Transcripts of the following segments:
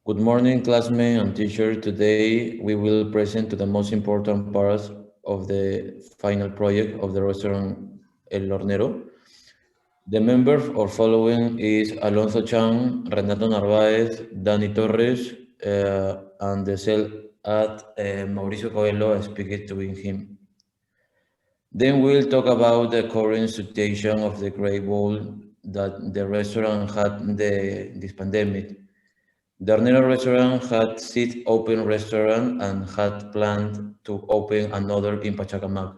Good morning, classmates and teacher. Today we will present to the most important parts of the final project of the restaurant El Hornero. The members of following is Alonso Chan, Renato Narváez, Dani Torres, and the cell at Mauricio Coelho speaking to him. Then we'll talk about the current situation of the Great Wall that the restaurant had this pandemic. The Hornero restaurant had six open restaurants and had planned to open another in Pachacamac.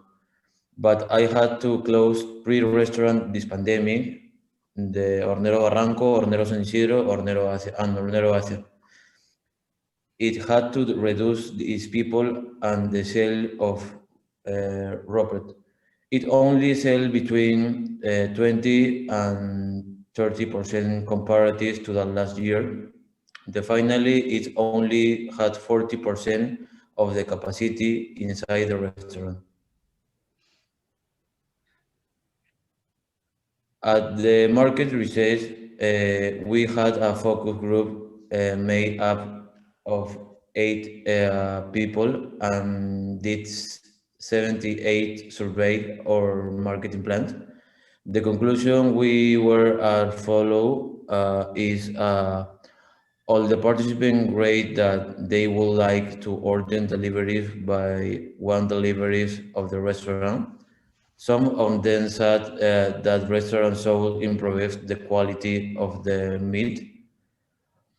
But I had to close three restaurants this pandemic, the Hornero Barranco, Hornero San Isidro, Hornero Asia, and Hornero Asia. It had to reduce its people and the sale of Robert. It only sell between 20 and 30% comparative to the last year. Finally, it only had 40% of the capacity inside the restaurant. At the market research, we had a focus group made up of 8 people and did 78 survey or marketing plans. The conclusion we were follow is all the participants rate that they would like to order deliveries by one deliveries of the restaurant. Some of them said that restaurants should improve the quality of the meat.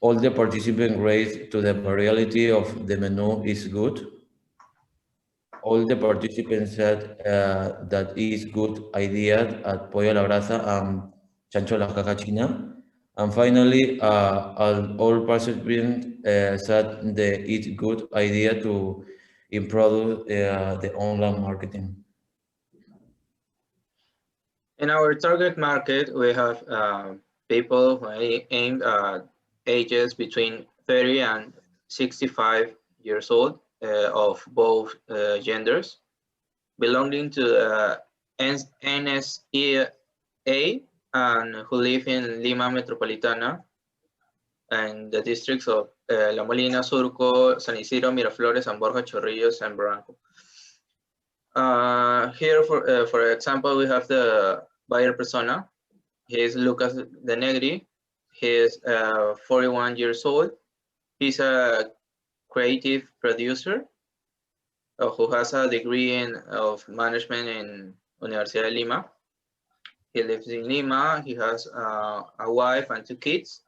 All the participants rate to the variety of the menu is good. All the participants said that is good idea at Pollo a la Brasa and Chancho a la Caja China. And finally, all participants said that it's good idea to improve the online marketing. In our target market, we have people who aim at ages between 30 and 65 years old of both genders, belonging to NSEA and who live in Lima Metropolitana and the districts of La Molina, Surco, San Isidro, Miraflores, San Borja, Chorrillos, and Barranco. Here, for example, we have the buyer persona. He is Lucas De Negri. He is 41 years old. He's a creative producer who has a degree of management in Universidad de Lima. He lives in Lima. He has a wife and 2 kids.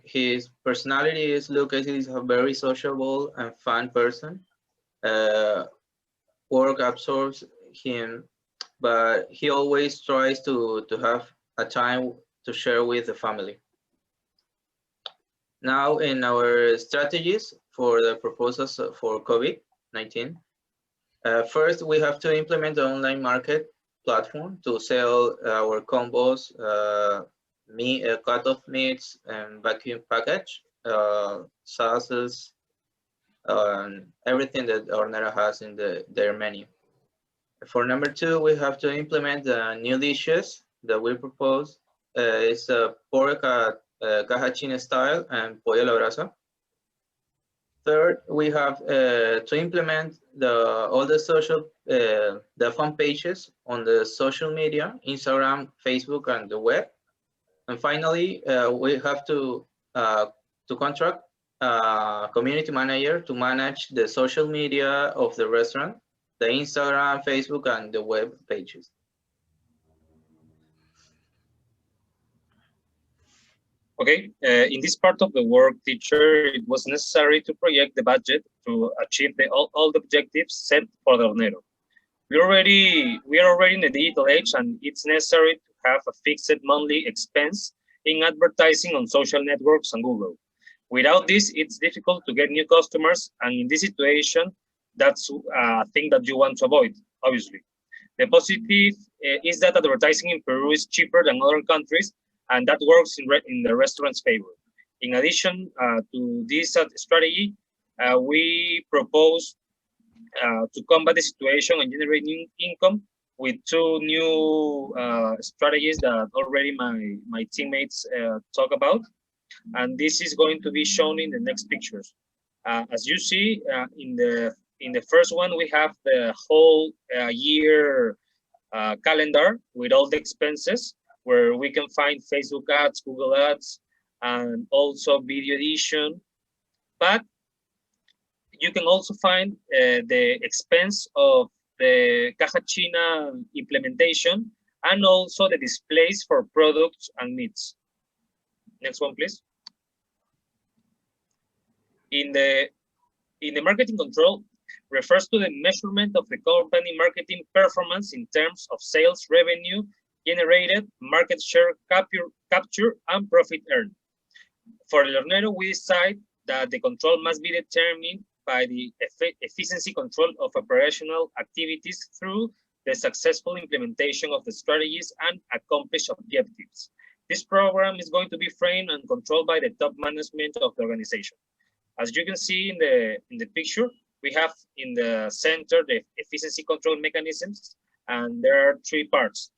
His personality is Lucas is a very sociable and fun person. Work absorbs him, but he always tries to have a time to share with the family. Now, in our strategies for the proposals for COVID-19, first we have to implement the online market platform to sell our combos, cut-off meats, and vacuum package, sauces, everything that Hornero has in their menu. For number 2, we have to implement the new dishes that we propose. It's a pork at Caja China style and Pollo a la Brasa. Third, we have to implement all the social, the fun pages on the social media, Instagram, Facebook, and the web. And finally, we have to contract a community manager to manage the social media of the restaurant, the Instagram, Facebook, and the web pages. Okay, in this part of the work, teacher, it was necessary to project the budget to achieve all the objectives set for the Hornero. We are already in the digital age, and it's necessary to have a fixed monthly expense in advertising on social networks and Google. Without this, it's difficult to get new customers, and in this situation, that's a thing that you want to avoid, obviously. The positive is that advertising in Peru is cheaper than other countries, and that works in the restaurant's favor. In addition to this strategy, we propose to combat the situation and generate new income with 2 new strategies that already my teammates talk about. and this is going to be shown in the next pictures. As you see, in the first one, we have the whole year calendar with all the expenses, where we can find Facebook ads, Google ads, and also video edition. But you can also find the expense of the Caja China implementation and also the displays for products and meats. Next one, please. In the marketing control, refers to the measurement of the company marketing performance in terms of sales revenue generated, market share capture, and profit earned. For El Hornero, we decide that the control must be determined by the efficiency control of operational activities through the successful implementation of the strategies and accomplished objectives. This program is going to be framed and controlled by the top management of the organization. As you can see in the picture, we have in the center the efficiency control mechanisms, and there are three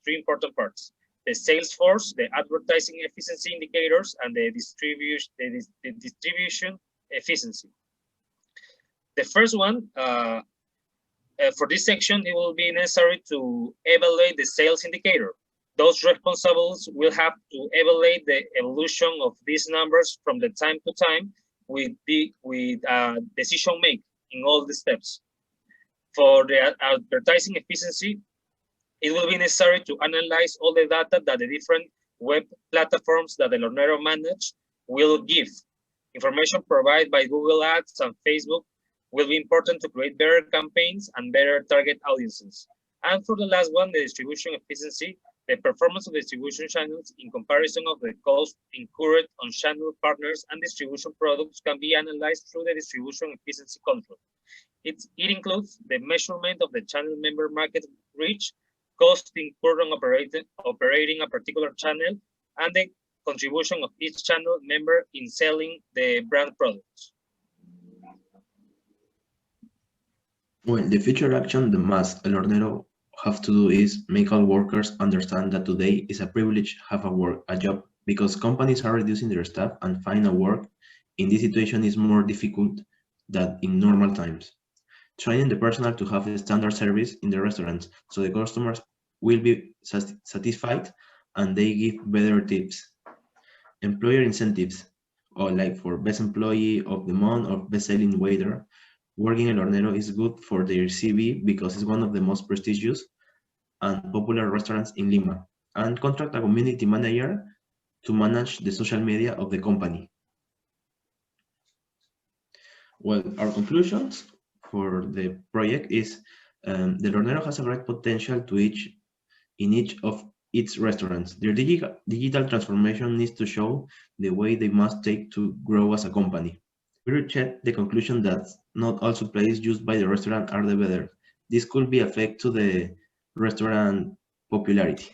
important parts: the sales force, the advertising efficiency indicators, and the distribution efficiency. The first one, for this section, it will be necessary to evaluate the sales indicator. Those responsible will have to evaluate the evolution of these numbers from the time to time with decision making in all the steps. For the advertising efficiency, it will be necessary to analyze all the data that the different web platforms that El Hornero manage will give. Information provided by Google Ads and Facebook will be important to create better campaigns and better target audiences. And for the last one, the distribution efficiency, the performance of distribution channels in comparison of the cost incurred on channel partners and distribution products can be analyzed through the distribution efficiency control. It includes the measurement of the channel member market reach, cost incurred on operating a particular channel, and the contribution of each channel member in selling the brand products. Well, the future action that must El Hornero have to do is make all workers understand that today is a privilege to have a job, because companies are reducing their staff and finding work in this situation is more difficult than in normal times. Training the personnel to have a standard service in the restaurants so the customers will be satisfied and they give better tips. Employer incentives, or like for best employee of the month or best selling waiter, working El Hornero is good for their CV because it's one of the most prestigious and popular restaurants in Lima, and contract a community manager to manage the social media of the company. Well, our conclusions for the project is the El Hornero has a great potential in each of its restaurants. Their digital transformation needs to show the way they must take to grow as a company. We reached the conclusion that not all supplies used by the restaurant are the better. This could be affect to the restaurant popularity.